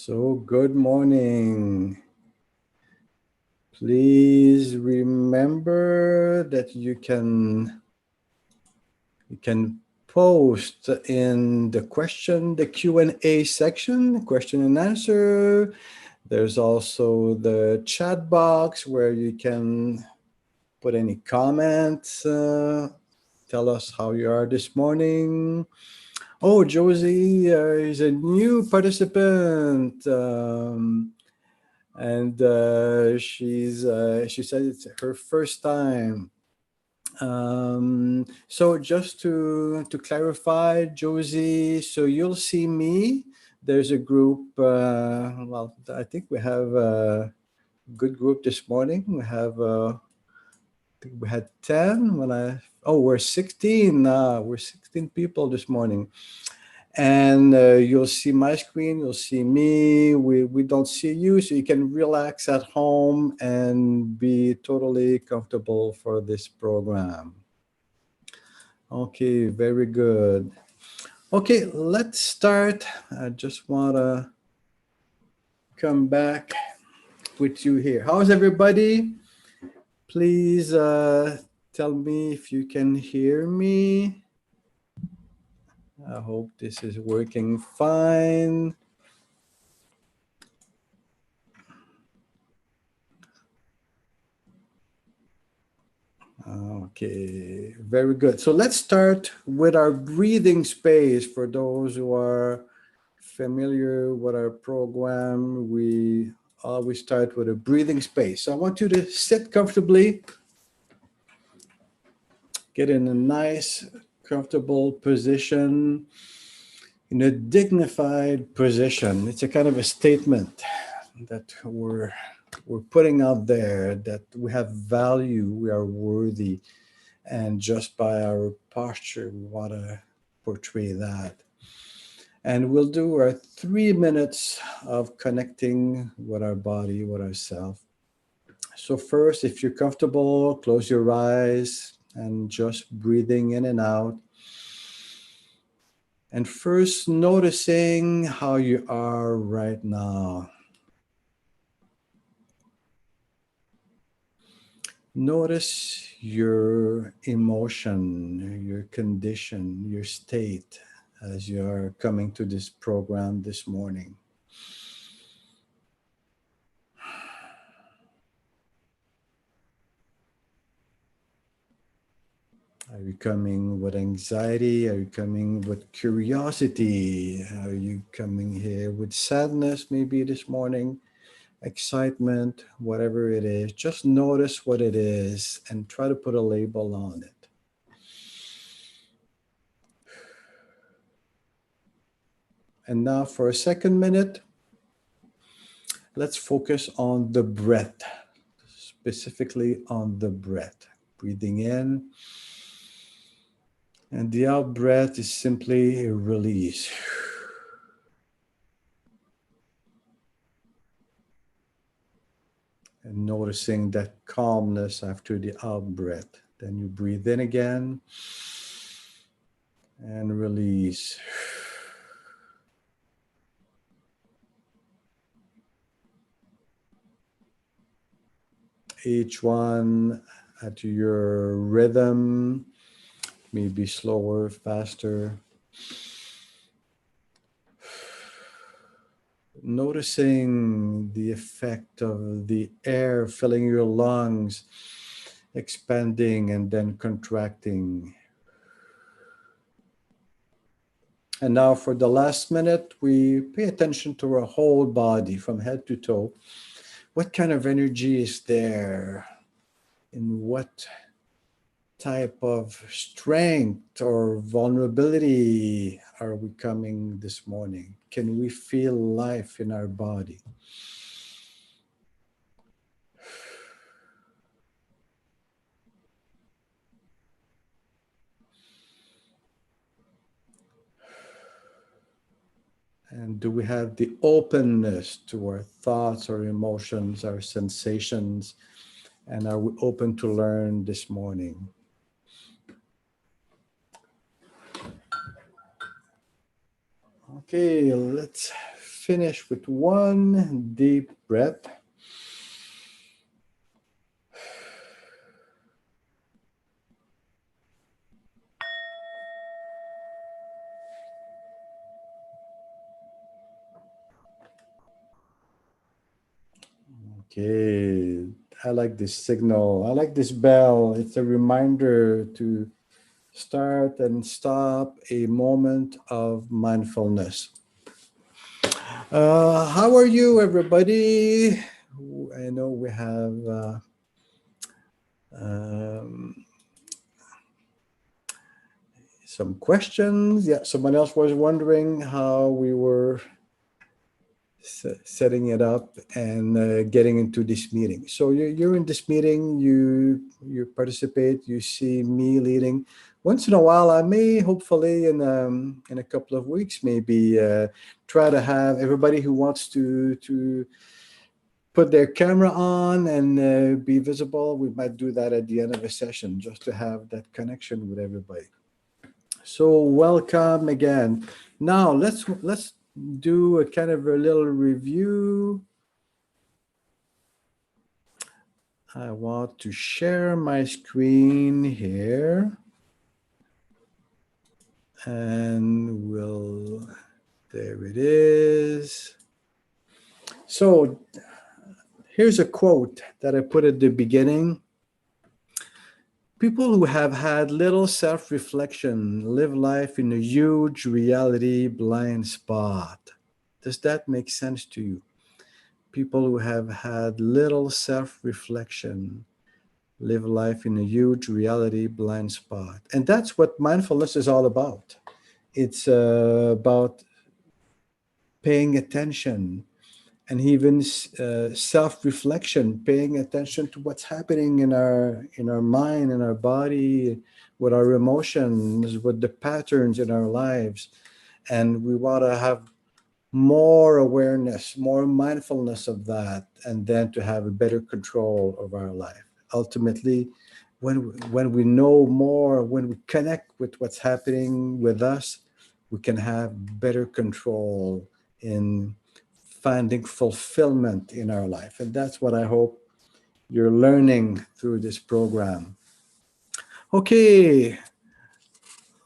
So good morning. Please remember that you can post in the Q&A section, question and answer. There's also the chat box where you can put any comments. Tell us how you are this morning. Oh, Josie is a new participant. And she said it's her first time. So just to clarify, Josie, so you'll see me. There's a group. Well, I think we have a good group this morning. I think we had 10 when we're 16 now. We're 16 people this morning. And you'll see my screen, you'll see me. We don't see you, so you can relax at home and be totally comfortable for this program. Okay, very good. Okay, let's start. I just want to come back with you here. How's everybody? Please tell me if you can hear me. I hope this is working fine. Okay, very good. So let's start with our breathing space. For those who are familiar with our program, we always start with a breathing space. So I want you to sit comfortably, get in a nice, comfortable position, in a dignified position. It's a kind of a statement that we're putting out there that we have value, we are worthy. And just by our posture, we want to portray that. And we'll do our 3 minutes of connecting with our body, with ourselves. So first, if you're comfortable, close your eyes and just breathing in and out. And first, noticing how you are right now. Notice your emotion, your condition, your state as you are coming to this program this morning. Are you coming with anxiety? Are you coming with curiosity? Are you coming here with sadness maybe this morning? Excitement, whatever it is, just notice what it is and try to put a label on it. And now for a second minute, let's focus on the breath, specifically on the breath. Breathing in, and the out breath is simply a release. And noticing that calmness after the out breath. Then you breathe in again and release. Each one at your rhythm, maybe slower, faster. Noticing the effect of the air filling your lungs, expanding and then contracting. And now for the last minute, we pay attention to our whole body from head to toe. What kind of energy is there? In what type of strength or vulnerability are we coming this morning? Can we feel life in our body? And do we have the openness to our thoughts, our emotions, our sensations? And are we open to learn this morning? Okay, let's finish with one deep breath. Okay, I like this signal. I like this bell. It's a reminder to start and stop a moment of mindfulness. How are you, everybody? I know we have some questions. Yeah, someone else was wondering how we were setting it up and getting into this meeting. So you're in this meeting, you participate, you see me leading. Once in a while, I may hopefully in a couple of weeks maybe try to have everybody who wants to put their camera on and be visible. We might do that at the end of a session just to have that connection with everybody. So welcome again. Now let's do a kind of a little review. I want to share my screen here. And there it is. So here's a quote that I put at the beginning. People who have had little self-reflection live life in a huge reality blind spot. Does that make sense to you? People who have had little self-reflection live life in a huge reality blind spot. And that's what mindfulness is all about. It's about paying attention and even self-reflection, paying attention to what's happening in our mind, in our body, with our emotions, with the patterns in our lives. And we want to have more awareness, more mindfulness of that, and then to have a better control of our life. Ultimately, when we know more, when we connect with what's happening with us, we can have better control in finding fulfillment in our life. And that's what I hope you're learning through this program. Okay,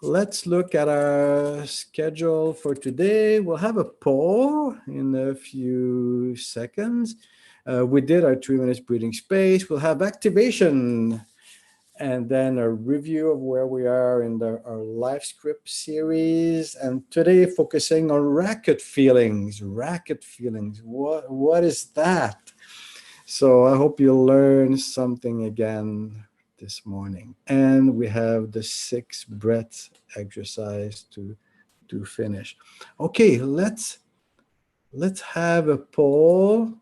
let's look at our schedule for today. We'll have a poll in a few seconds. We did our 3 minutes breathing space. We'll have activation and then a review of where we are in our life script series. And today focusing on racket feelings. Racket feelings, what is that? So I hope you'll learn something again this morning. And we have the 6 breaths exercise to finish. Okay, let's have a poll.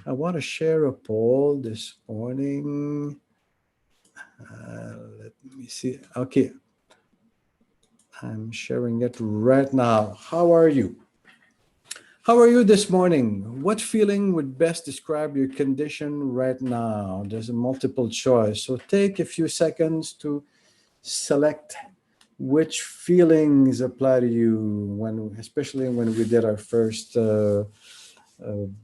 I want to share a poll this morning. Let me see. Okay. I'm sharing it right now. How are you? How are you this morning? What feeling would best describe your condition right now? There's a multiple choice. So take a few seconds to select which feelings apply to you, especially when we did our first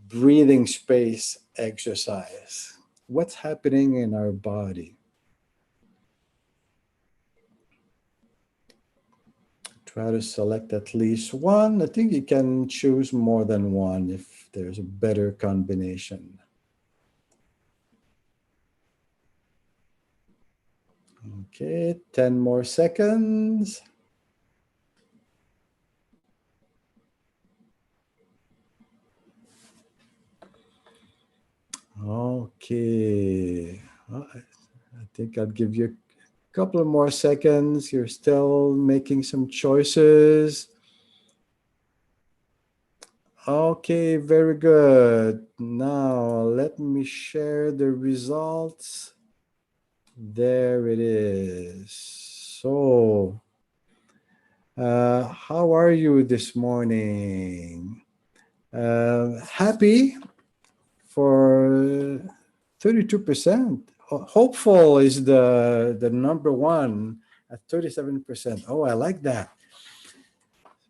breathing space exercise. What's happening in our body? Try to select at least one. I think you can choose more than one if there's a better combination. Okay, 10 more seconds. Okay, well, I think I'll give you a couple of more seconds. You're still making some choices. Okay, very good. Now let me share the results. There it is. So, how are you this morning? Happy for 32%. Hopeful is the number one at 37%. Oh, I like that.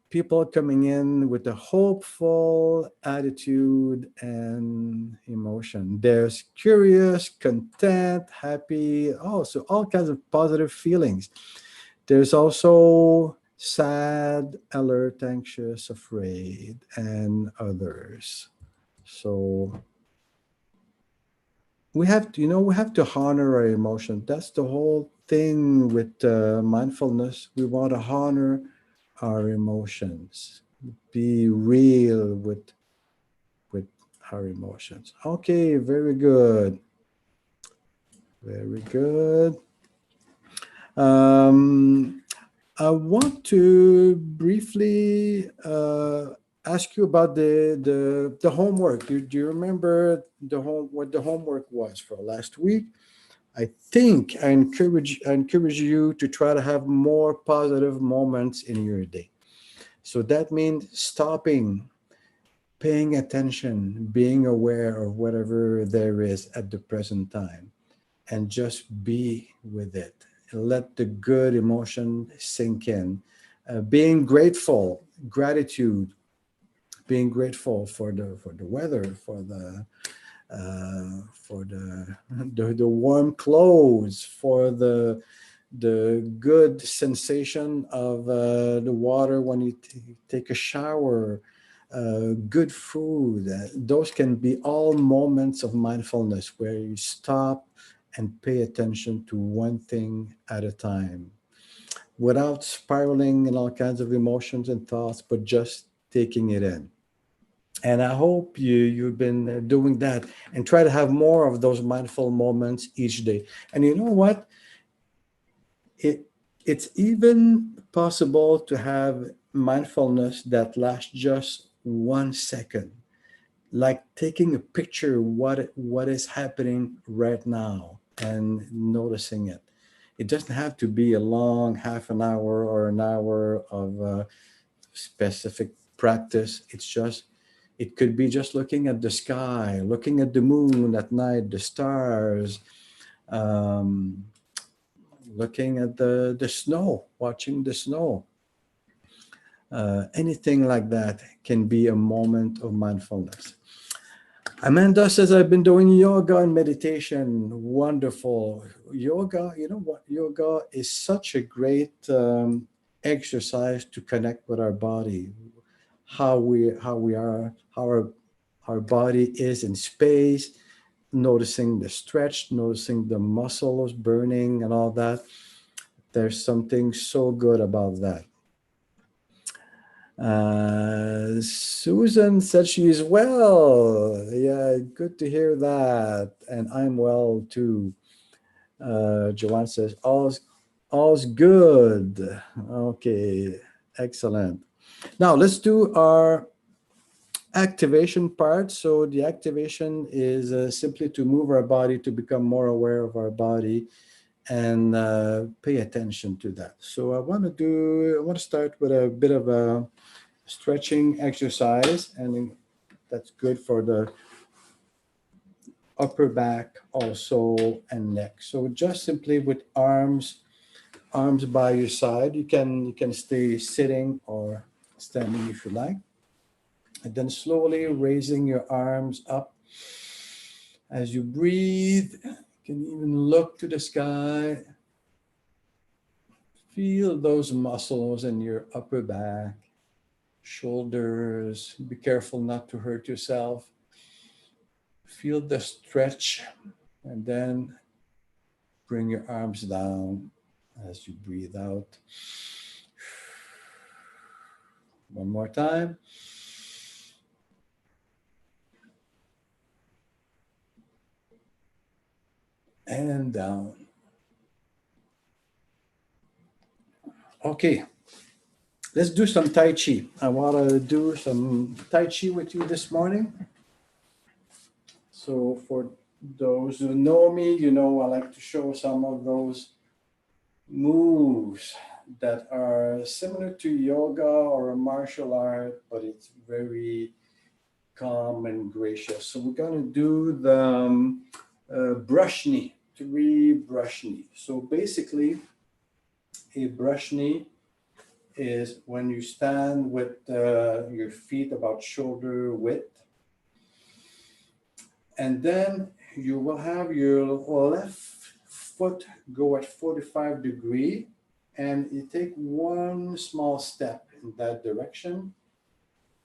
people coming in with a hopeful attitude and emotion. There's curious, content, happy, also all kinds of positive feelings. There's also sad, alert, anxious, afraid, and others. So we have to, we have to honor our emotion. That's the whole thing with mindfulness. We want to honor our emotions, be real with our emotions. Okay, very good, very good. um, I want to briefly ask you about the homework. Do you remember what the homework was for last week? I think I encourage you to try to have more positive moments in your day. So that means stopping, paying attention, being aware of whatever there is at the present time, and just be with it. Let the good emotion sink in. Being grateful, gratitude, being grateful for the weather, for the warm clothes, for the good sensation of the water when you take a shower, good food. Those can be all moments of mindfulness where you stop and pay attention to one thing at a time without spiraling in all kinds of emotions and thoughts, but just taking it in. And I hope you've been doing that, and try to have more of those mindful moments each day. And you know what? It it's even possible to have mindfulness that lasts just 1 second, like taking a picture what is happening right now and noticing it. It doesn't have to be a long half an hour or an hour of specific practice. It could be just looking at the sky, looking at the moon at night, the stars, um, looking at the snow, watching the snow. Anything like that can be a moment of mindfulness. Amanda says, I've been doing yoga and meditation. Wonderful. Yoga, you know what? Yoga is such a great exercise to connect with our body, how our body is in space, noticing the stretch, noticing the muscles burning and all that. There's something so good about that. Susan said she is well. Yeah, good to hear that. And I'm well too. Joanne says, all's good. Okay, excellent. Now let's do our activation part. So the activation is simply to move our body, to become more aware of our body, and pay attention to that. So I want to start with a bit of a stretching exercise, and that's good for the upper back also and neck. So just simply with arms by your side. You can stay sitting or standing if you like. And then slowly raising your arms up as you breathe. You can even look to the sky. Feel those muscles in your upper back, shoulders. Be careful not to hurt yourself. Feel the stretch, and then bring your arms down as you breathe out. One more time. And down. Okay, let's do some Tai Chi. I want to do some Tai Chi with you this morning. So, for those who know me, I like to show some of those moves that are similar to yoga or a martial art, but it's very calm and gracious. So, we're going to do the brush knee, 3 brush knee. So, basically, a brush knee is when you stand with your feet about shoulder width, and then you will have your left foot go at 45 degree, and you take one small step in that direction.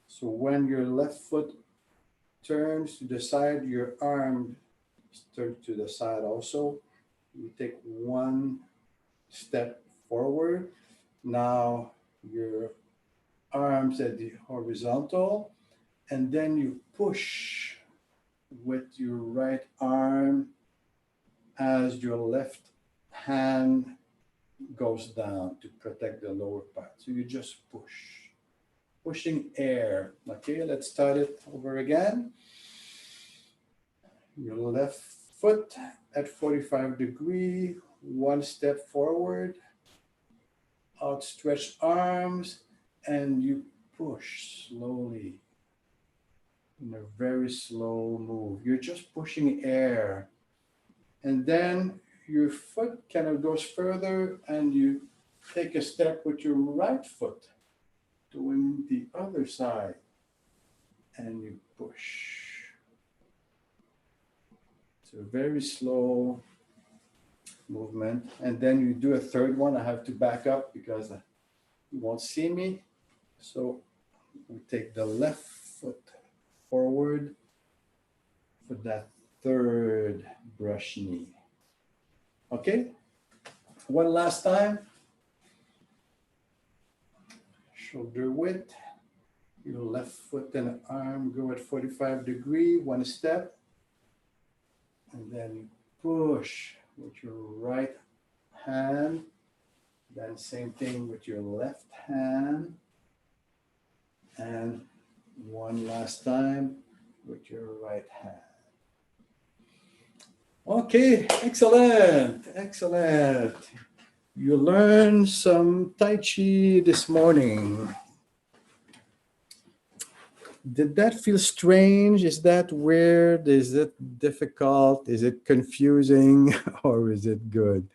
So when your left foot turns to the side, your arm turns to the side also. You take one step forward. Now your arms at the horizontal, and then you push with your right arm as your left hand goes down to protect the lower part. So you just push, pushing air. Okay, let's start it over again. Your left foot at 45 degree, one step forward, outstretched arms, and you push slowly in a very slow move. You're just pushing air. And then your foot kind of goes further, and you take a step with your right foot doing the other side, and you push. It's a very slow movement. And then you do a third one. I have to back up because you won't see me. So we take the left foot forward for that third brush knee. Okay, one last time. Shoulder width, your left foot and arm go at 45 degree, one step, and then you push with your right hand, then same thing with your left hand, and one last time with your right hand. Okay, excellent, excellent. You learned some Tai Chi this morning. Did that feel strange? Is that weird? Is it difficult? Is it confusing? Or is it good?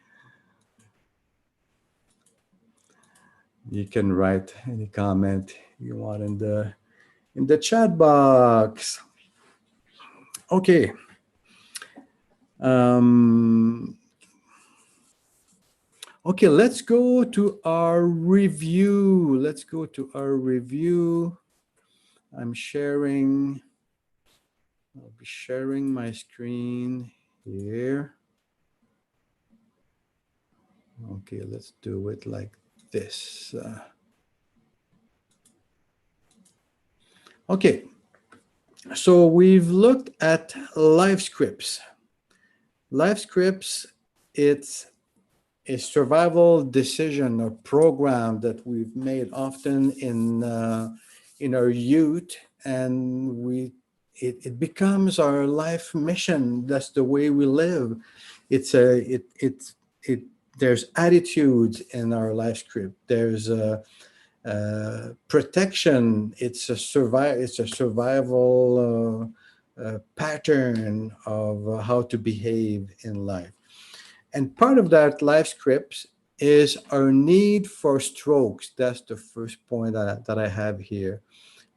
You can write any comment you want in the chat box. Okay. Okay, let's go to our review. Let's go to our review. I'm sharing. I'll be sharing my screen here. Okay, let's do it like this. Okay, so we've looked at life scripts. Life scripts, it's a survival decision or program that we've made often in our youth, and it becomes our life mission. That's the way we live. There's attitudes in our life script. There's protection. It's a survival pattern of how to behave in life. And part of that life scripts is our need for strokes. That's the first point that I have here.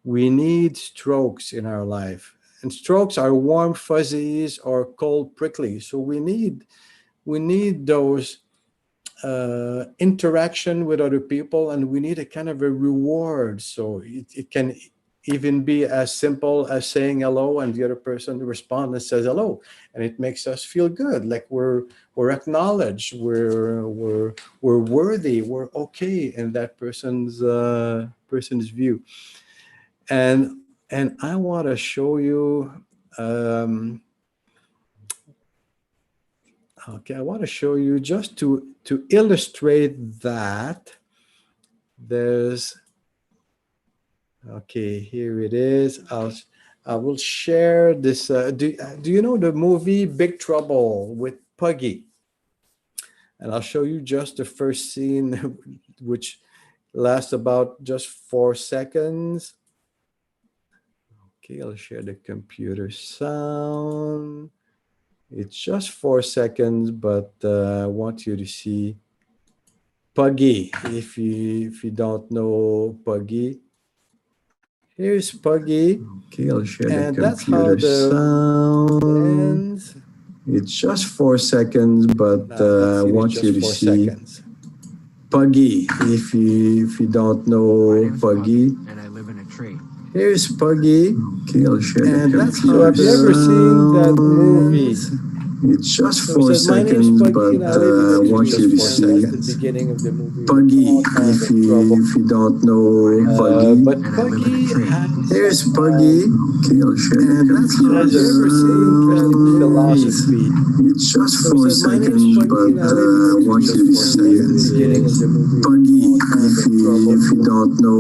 We need strokes in our life. And strokes are warm fuzzies or cold prickly. So we need those interaction with other people, and we need a kind of a reward. So it can even be as simple as saying hello, and the other person responds and says hello, and it makes us feel good, like we're acknowledged, we're worthy, we're okay in that person's view. And I want to show you. Okay, I want to show you just to illustrate that. Okay, here it is. I will share this. Do you know the movie Big Trouble with Puggy? And I'll show you just the first scene, which lasts about just 4 seconds. Okay, I'll share the computer sound. It's just 4 seconds, but I want you to see Puggy. If you don't know Puggy, here's Puggy. Okay, I'll share the And that's how computer the sound. ends. It's just 4 seconds, but I want you to see seconds. Puggy. If you don't know Puggy, and I live in a tree. here's Puggy. Okay, I'll share the And that's computer how. Have you ever seen that movie? It's just So it 4 says, "My name's seconds, Puggy, but and I live in a I tree." want you to And see that's the beginning of the movie. Puggy. All kinds of trouble. If you don't know Puggy, But And I live in a Puggy tree. has here's Puggy. Okay, I'll share the and that's how. computer Have you ever seen interesting philosophy? It's just So it 4 says, "My name's seconds, Puggy, but and I live in a I tree." want you to And see that's the beginning of the movie. Puggy. All kinds of trouble. If you don't know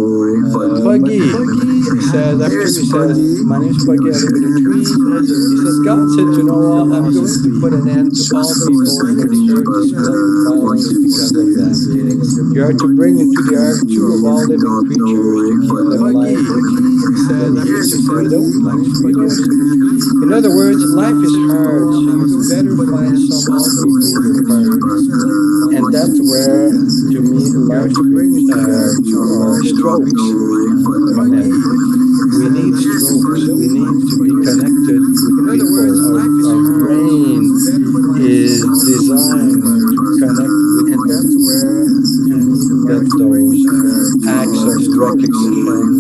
Puggy, Puggy, he says, after here's he says, Puggy. "My name's Puggy, I live in a tree," he says, "God said, you know what, I'm going to put an end to all people in the earth to spread violence because of them. You are to bring into the ark two of all living creatures to keep them alive. Then the creatures said, "Nope, we don't." In other words, life is hard, so you better find someone to be your partner. And that's where, to me, life or strokes come in. We need strokes. We need to be connected with people. Our brain is designed to connect with people and get those acts of recognition and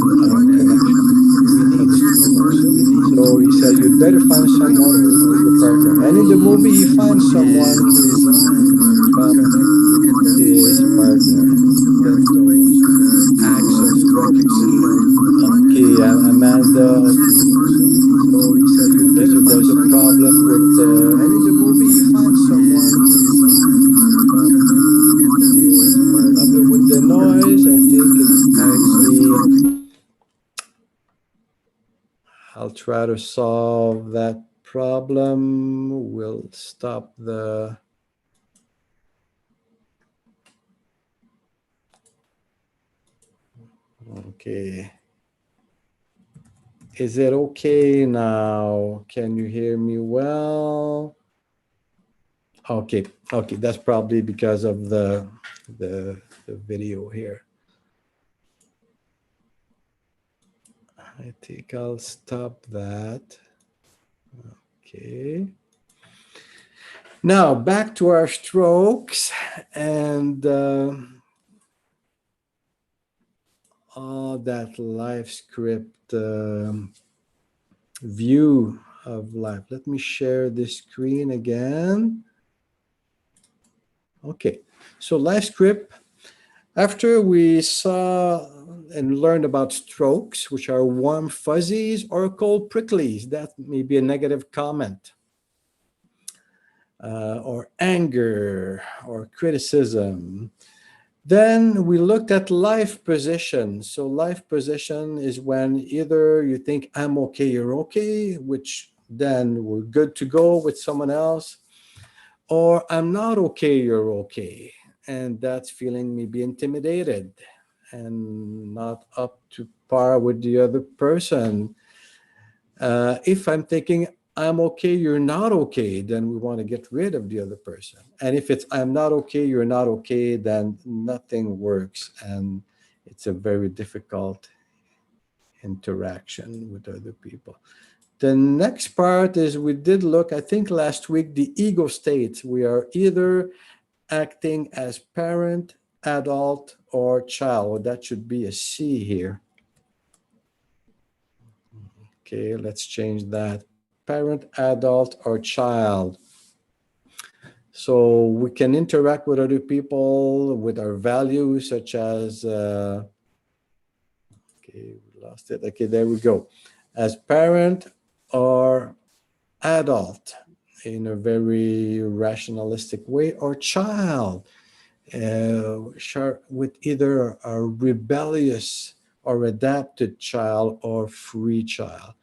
connection. We need strokes. So he said, "You'd better find someone who will be your partner." And in the movie, he finds someone who become his partner. Get those acts of recognition. Okay, Amanda. Okay. So he said, "You better." So there's a problem with the. And in the movie, you find someone who is problem with the noise. I think it might be. I'll try to solve that problem. We'll stop the. Okay. Is it okay now? Can you hear me well? Okay, okay, that's probably because of the video here. I think I'll stop that. Okay. Now back to our strokes and all that life script view of life. Let me share this screen again. Okay, so life script. After we saw and learned about strokes, which are warm fuzzies or cold pricklies, that may be a negative comment, or anger or criticism. Then we looked at life position. So life position is when either you think I'm okay, you're okay, which then we're good to go with someone else, or I'm not okay, you're okay. And that's feeling maybe intimidated and not up to par with the other person. If I'm thinking I'm okay, you're not okay, then we want to get rid of the other person. And if it's I'm not okay, you're not okay, then nothing works. And it's a very difficult interaction with other people. The next part is we did look, I think last week, the ego states. We are either acting as parent, adult, or child. Well, that should be a C here. Okay, let's change that. Parent, adult, or child. So we can interact with other people with our values, such as, okay, we lost it. Okay, there we go. As parent or adult in a very rationalistic way, or child with either a rebellious or adapted child or free child.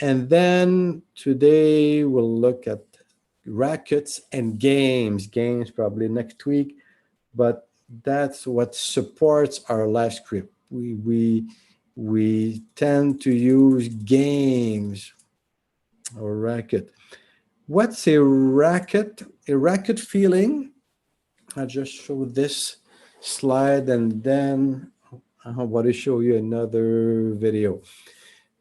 And then today we'll look at rackets and games. Games probably next week, but that's what supports our life script. We tend to use games or racket. What's a racket? A racket feeling. I just show this slide, and then I want to show you another video.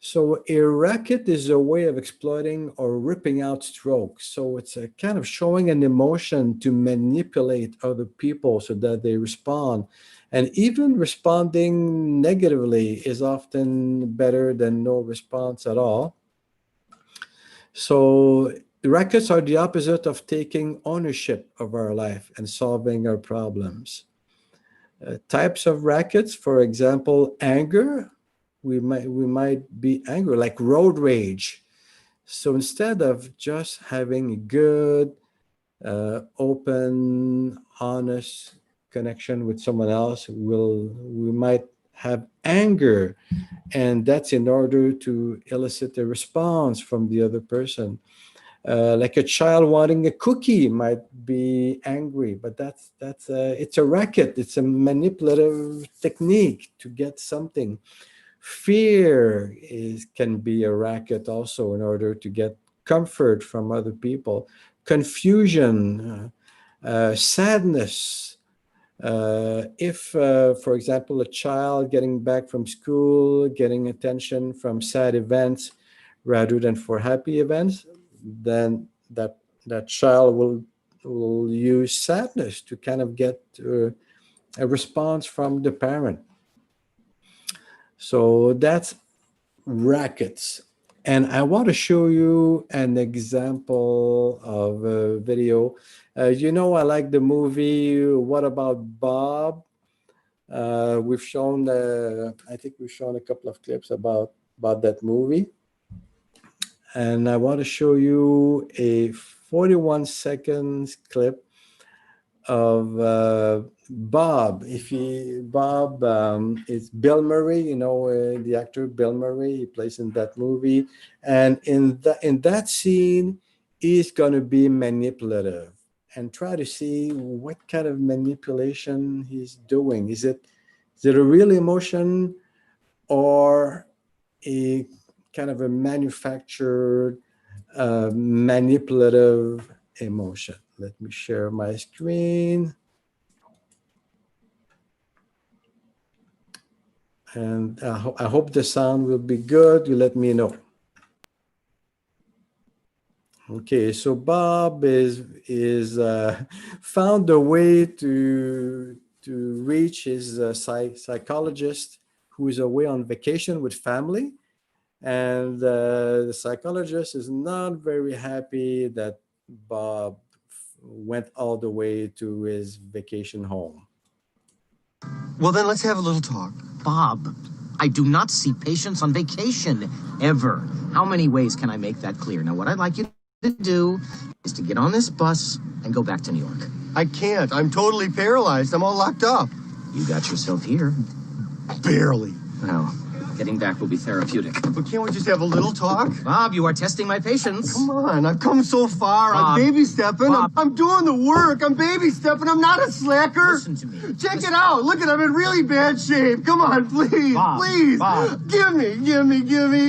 So a racket is a way of exploiting or ripping out strokes. So it's a kind of showing an emotion to manipulate other people so that they respond. And even responding negatively is often better than no response at all. So rackets are the opposite of taking ownership of our life and solving our problems. Types of rackets, for example, anger. We might be angry, like road rage. So instead of just having a good, open, honest connection with someone else, we might have anger, and that's in order to elicit a response from the other person. Like a child wanting a cookie might be angry, but it's a racket. It's a manipulative technique to get something. Fear can be a racket also in order to get comfort from other people. Confusion, sadness. If, for example, a child getting back from school, getting attention from sad events rather than for happy events, then that child will use sadness to kind of get a response from the parent. So that's rackets. And I want to show you an example of a video. I like the movie What About Bob? We've shown, I think we've shown a couple of clips about that movie. And I want to show you a 41 seconds clip of Bob. Bob is Bill Murray, the actor Bill Murray. He plays in that movie, and in that scene, he's going to be manipulative and try to see what kind of manipulation he's doing. Is it a real emotion or a kind of a manufactured, manipulative emotion? Let me share my screen. And I hope the sound will be good. You let me know. Okay, so Bob is found a way to reach his psychologist, who is away on vacation with family. And the psychologist is not very happy that Bob went all the way to his vacation home. Well, then let's have a little talk. Bob, I do not see patients on vacation, ever. How many ways can I make that clear? Now, what I'd like you to do is to get on this bus and go back to New York. I can't. I'm totally paralyzed. I'm all locked up. You got yourself here. Barely. Well, getting back will be therapeutic. But can't we just have a little talk? Bob, you are testing my patience. Come on, I've come so far. Bob, I'm baby stepping. Bob. I'm doing the work. I'm baby stepping. I'm not a slacker. Listen to me. Check Listen. it out. Look at I'm in really bad shape. Come on, please, Bob, please. Bob. Give me.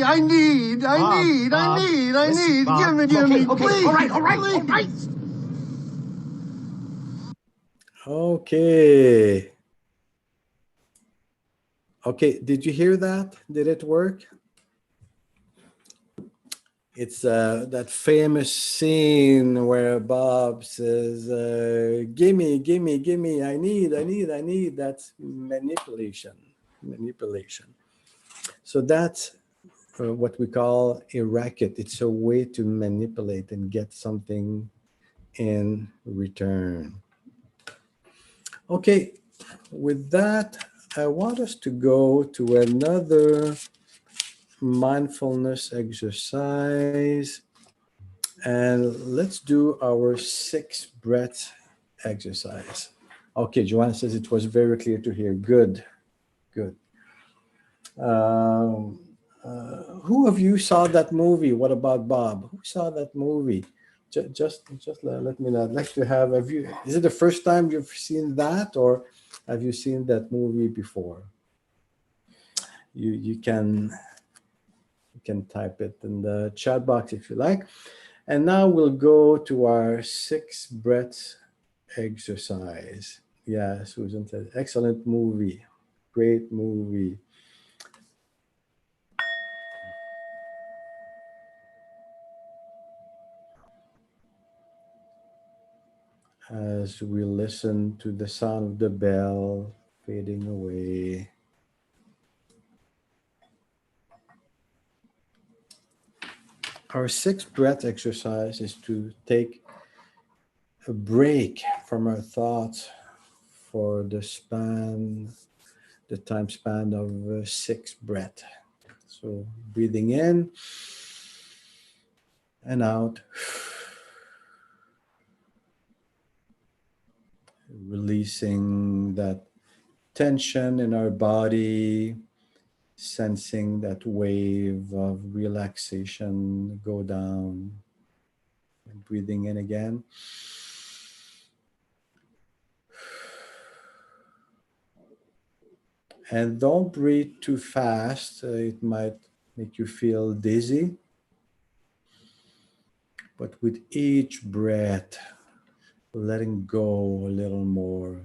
I need. Bob, Listen, Bob. Okay, Give me, okay. please. All right. Please. Okay. Okay, did you hear that? Did it work? It's that famous scene where Bob says, gimme, I need. That's manipulation. So that's what we call a racket. It's a way to manipulate and get something in return. Okay, with that, I want us to go to another mindfulness exercise, and let's do our 6 breath exercise. Okay, Joanne says it was very clear to hear. Good. Who of you saw that movie? What About Bob? Who saw that movie? Just let me know. I'd like to have you. Is it the first time you've seen that, or have you seen that movie before? You can type it in the chat box if you like. And now we'll go to our 6 breaths exercise. Yeah, Susan says, excellent movie. Great movie. As we listen to the sound of the bell fading away. Our sixth breath exercise is to take a break from our thoughts for the time span of six breath. So breathing in and out, releasing that tension in our body, sensing that wave of relaxation go down. And breathing in again. And don't breathe too fast. It might make you feel dizzy. But with each breath, letting go a little more.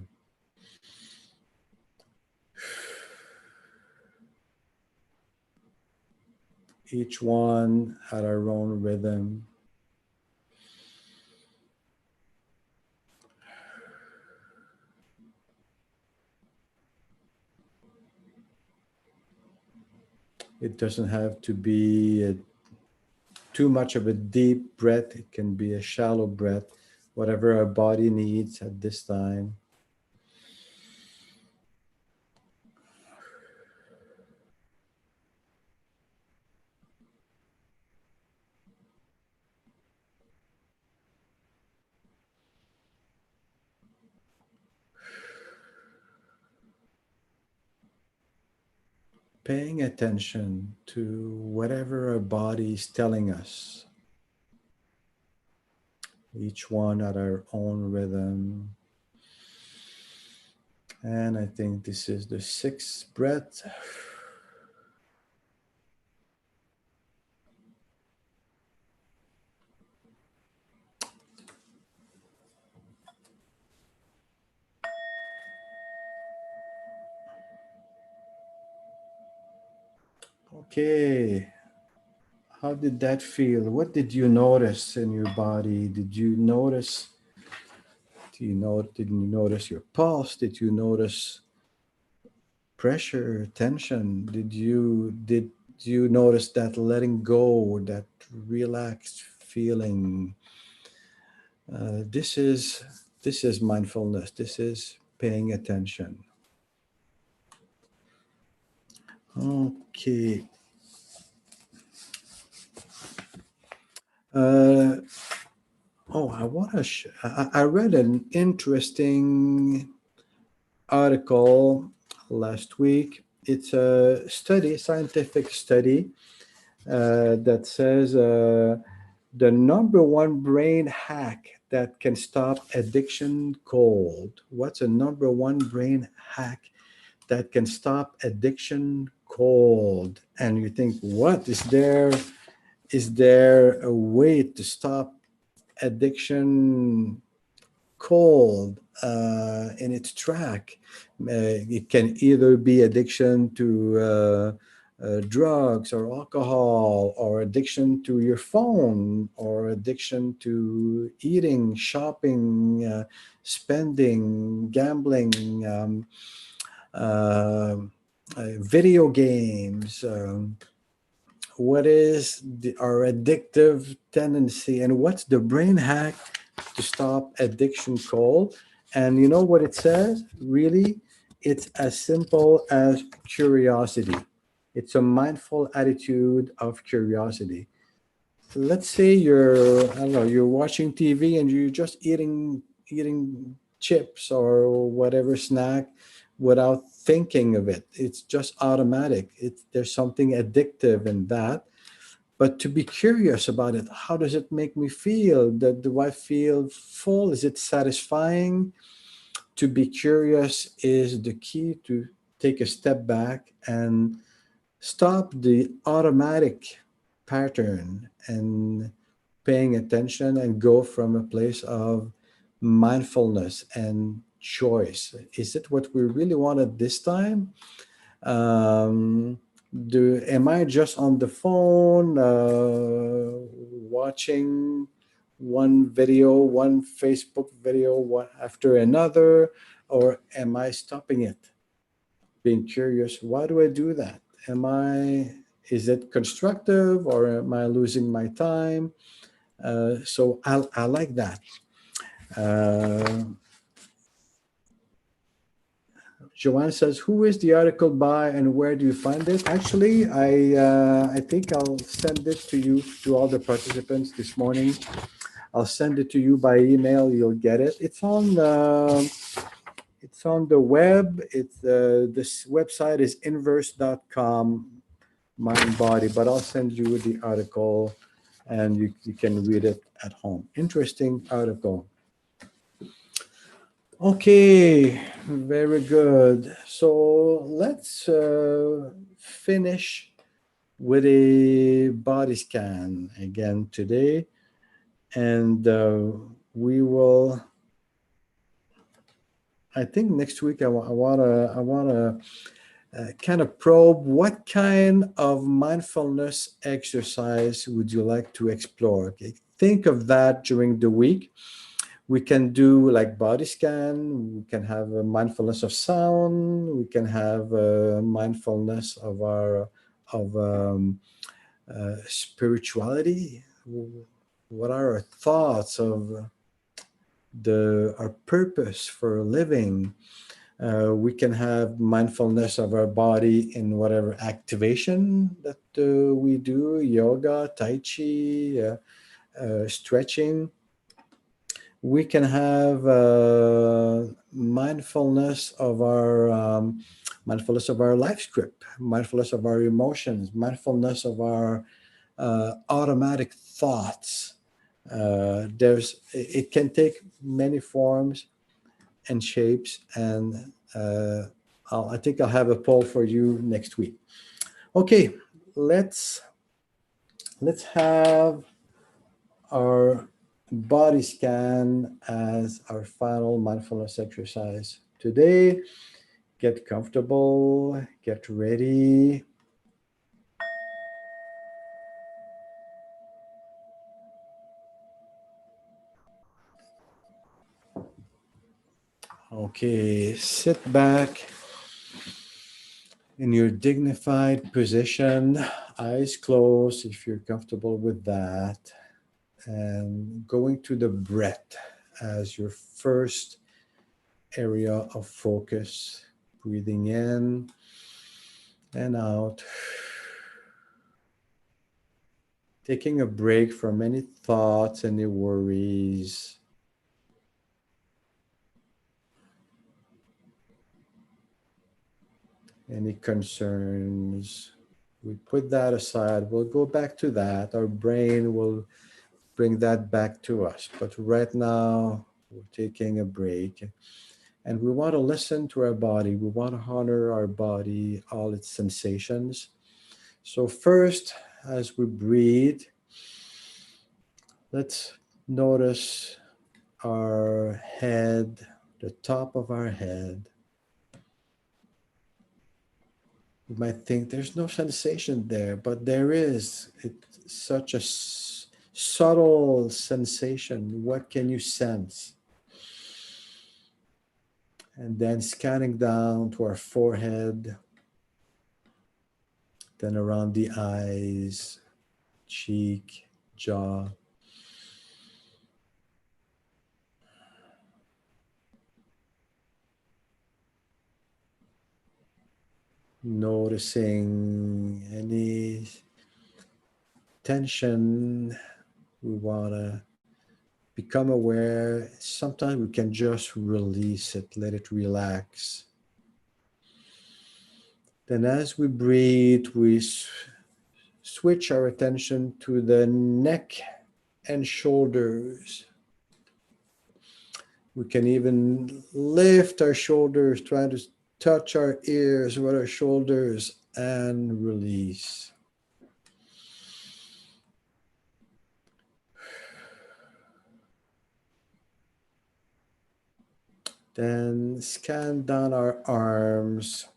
Each one at our own rhythm. It doesn't have to be too much of a deep breath. It can be a shallow breath, whatever our body needs at this time. Paying attention to whatever our body is telling us. Each one at our own rhythm. And I think this is the sixth breath. Okay. How did that feel? What did you notice in your body? Did you notice your pulse? Did you notice pressure, tension? Did you notice that letting go, that relaxed feeling? This is mindfulness. This is paying attention. Okay. I read an interesting article last week. It's a scientific study that says the number one brain hack that can stop addiction cold. What's a number one brain hack that can stop addiction cold? And you think, what is there? Is there a way to stop addiction cold in its track? It can either be addiction to drugs or alcohol, or addiction to your phone, or addiction to eating, shopping, spending, gambling, video games. What is our addictive tendency, and what's the brain hack to stop addiction cold? And you know what it says? Really, it's as simple as curiosity. It's a mindful attitude of curiosity. Let's say you're watching TV and you're just eating chips or whatever snack without thinking of it. It's just automatic. There's something addictive in that. But to be curious about it, how does it make me feel? Do I feel full? Is it satisfying? To be curious is the key to take a step back and stop the automatic pattern and paying attention, and go from a place of mindfulness and choice. Is it what we really wanted this time? Am I just on the phone watching one video, one Facebook video, one after another, or am I stopping it? Being curious, why do I do that? Is it constructive, or am I losing my time? So I like that. Joanne says, "Who is the article by, and where do you find it?" Actually, I think I'll send it to you, to all the participants this morning. I'll send it to you by email. You'll get it. It's on the web. This website is inverse.com, mind body. But I'll send you the article, and you can read it at home. Interesting article. Okay, very good. So let's finish with a body scan again today, and we will. I think next week I wanna kind of probe what kind of mindfulness exercise would you like to explore. Okay, think of that during the week. We can do like body scan. We can have a mindfulness of sound. We can have a mindfulness of our spirituality. What are our thoughts of our purpose for living? We can have mindfulness of our body in whatever activation that we do: yoga, tai chi, stretching. We can have mindfulness of our life script, mindfulness of our emotions, mindfulness of our automatic thoughts. It can take many forms and shapes, and I think I'll have a poll for you next week. Okay, let's have our body scan as our final mindfulness exercise today. Get comfortable, get ready. Okay, sit back in your dignified position, eyes closed if you're comfortable with that, and going to the breath as your first area of focus. Breathing in and out. Taking a break from any thoughts, any worries. Any concerns. We put that aside. We'll go back to that. Our brain will bring that back to us. But right now, we're taking a break. And we want to listen to our body. We want to honor our body, all its sensations. So first, as we breathe, let's notice our head, the top of our head. You might think there's no sensation there, but there is. It's such a subtle sensation. What can you sense? And then scanning down to our forehead, then around the eyes, cheek, jaw. Noticing any tension. We want to become aware. Sometimes we can just release it, let it relax. Then as we breathe, we switch our attention to the neck and shoulders. We can even lift our shoulders, trying to touch our ears with our shoulders, and release. Then scan down our arms,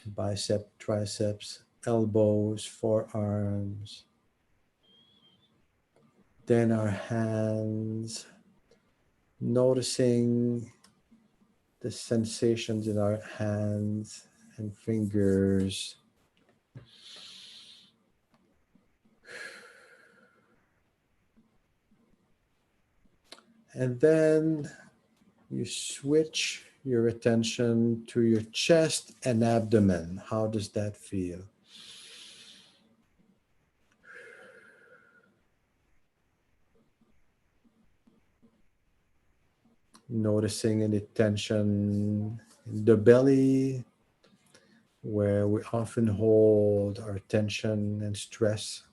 bicep, triceps, elbows, forearms. Then our hands, noticing the sensations in our hands and fingers. And then you switch your attention to your chest and abdomen. How does that feel? Noticing any tension in the belly, where we often hold our tension and stress.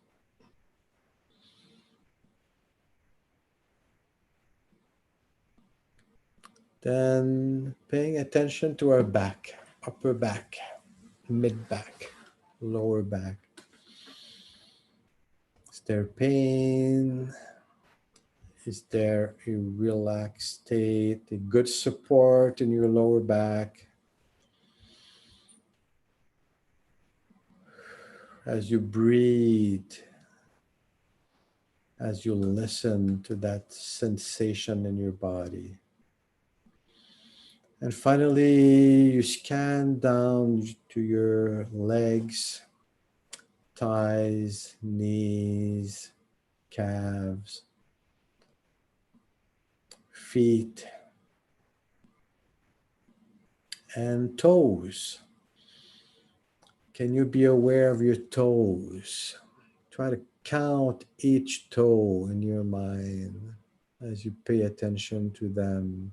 Then paying attention to our back, upper back, mid back, lower back. Is there pain? Is there a relaxed state, a good support in your lower back? As you breathe, as you listen to that sensation in your body. And finally, you scan down to your legs, thighs, knees, calves, feet, and toes. Can you be aware of your toes? Try to count each toe in your mind as you pay attention to them.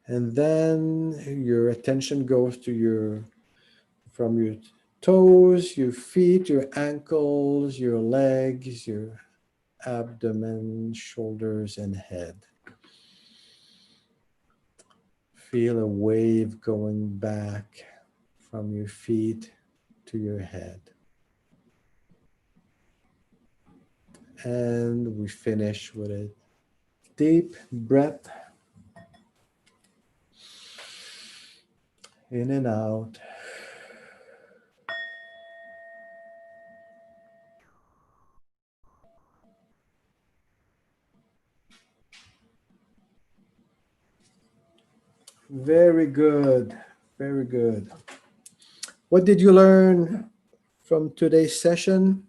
And then your attention goes to from your toes, your feet, your ankles, your legs, your abdomen, shoulders, and head. Feel a wave going back from your feet to your head. And we finish with a deep breath. In and out. Very good. Very good. What did you learn from today's session?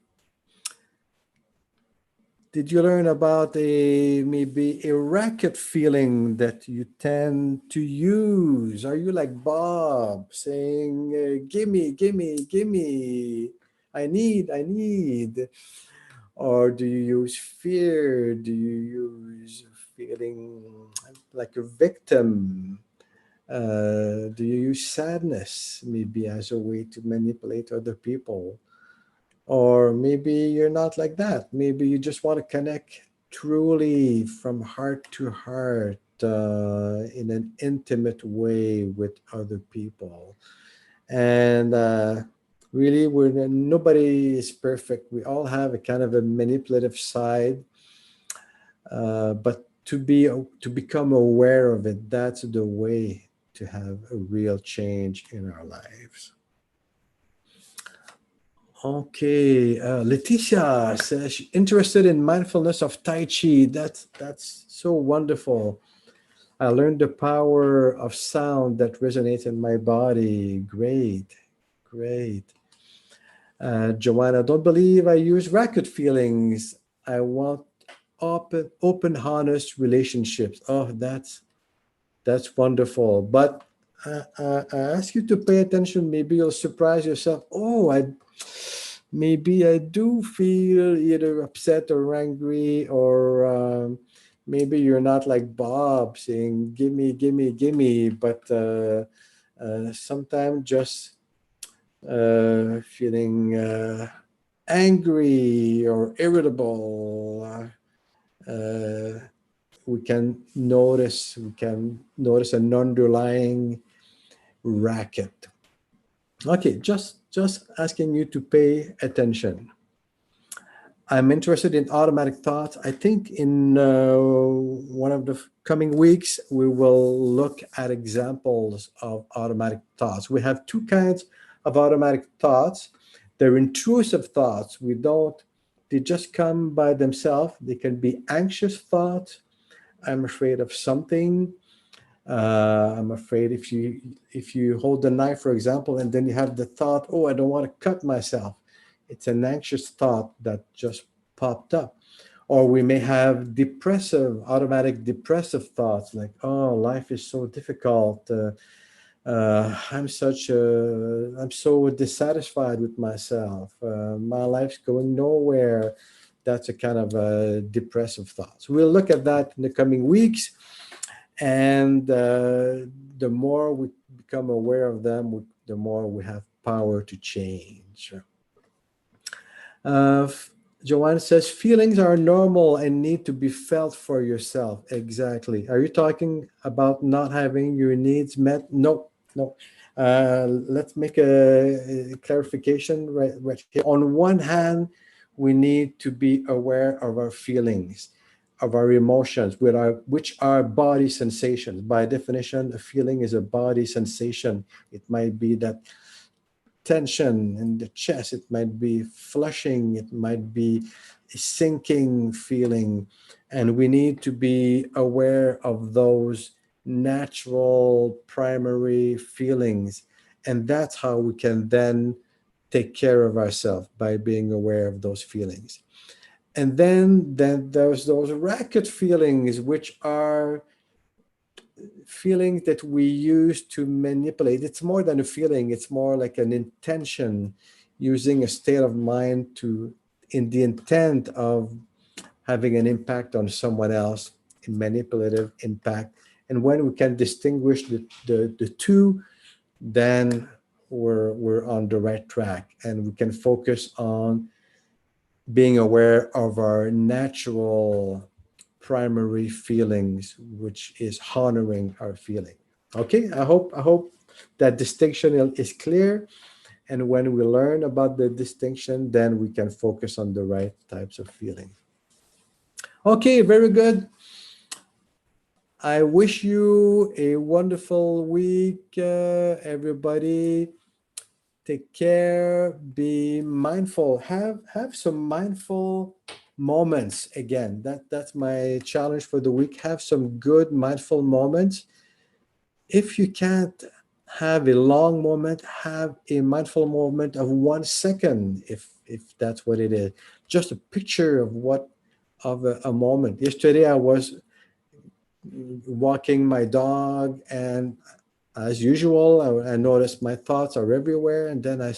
Did you learn about maybe a racket feeling that you tend to use? Are you like Bob saying, gimme, gimme, gimme, I need? Or do you use fear? Do you use feeling like a victim? Do you use sadness maybe as a way to manipulate other people? Or maybe you're not like that. Maybe you just want to connect truly from heart to heart in an intimate way with other people. And really, nobody is perfect. We all have a kind of a manipulative side. But to become aware of it, that's the way to have a real change in our lives. Okay, Leticia says she's interested in mindfulness of Tai Chi. That's so wonderful. I learned the power of sound that resonates in my body. Great. Joanna, don't believe I use racket feelings. I want open, honest relationships. Oh, that's wonderful. But I ask you to pay attention. Maybe you'll surprise yourself. Oh, maybe I do feel either upset or angry, or maybe you're not like Bob saying, gimme, gimme, gimme, but sometimes just feeling angry or irritable. We can notice an underlying racket. Okay, just asking you to pay attention. I'm interested in automatic thoughts. I think in one of the coming weeks, we will look at examples of automatic thoughts. We have two kinds of automatic thoughts. They're intrusive thoughts. They just come by themselves. They can be anxious thoughts. I'm afraid of something. I'm afraid if you hold the knife, for example, and then you have the thought, oh, I don't want to cut myself. It's an anxious thought that just popped up. Or we may have automatic depressive thoughts like, oh, life is so difficult. I'm so dissatisfied with myself. My life's going nowhere. That's a kind of a depressive thought. So we'll look at that in the coming weeks. And the more we become aware of them, the more we have power to change. Joanne says, feelings are normal and need to be felt for yourself. Exactly. Are you talking about not having your needs met? No. Let's make a clarification right here. On one hand, we need to be aware of our feelings, of our emotions, which are body sensations. By definition, a feeling is a body sensation. It might be that tension in the chest, it might be flushing, it might be a sinking feeling, and we need to be aware of those natural primary feelings, and that's how we can then take care of ourselves, by being aware of those feelings. And then there's those racket feelings, which are feelings that we use to manipulate. It's more than a feeling, it's more like an intention, using a state of mind in the intent of having an impact on someone else, a manipulative impact. And when we can distinguish the two, then we're on the right track, and we can focus on being aware of our natural primary feelings, which is honoring our feeling. Okay, I hope that distinction is clear. And when we learn about the distinction, then we can focus on the right types of feeling. Okay, very good. I wish you a wonderful week, everybody. Take care, be mindful, have some mindful moments. Again, that's my challenge for the week. Have some good mindful moments. If you can't have a long moment, have a mindful moment of 1 second, if that's what it is. Just a picture of a moment. Yesterday I was walking my dog, and as usual, I noticed my thoughts are everywhere. And then I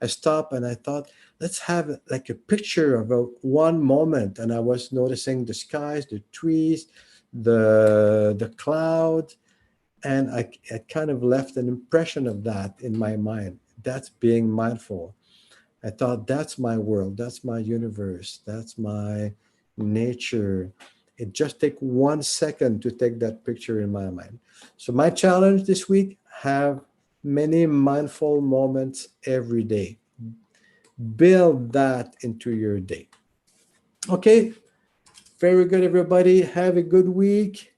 stopped and I thought, let's have like a picture of one moment. And I was noticing the skies, the trees, the clouds. And I kind of left an impression of that in my mind. That's being mindful. I thought, that's my world, that's my universe, that's my nature. It just takes 1 second to take that picture in my mind. So my challenge this week, have many mindful moments every day. Build that into your day. Okay, very good, everybody. Have a good week.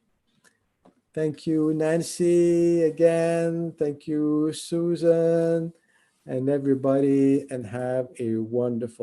Thank you, Nancy, again. Thank you, Susan, and everybody, and have a wonderful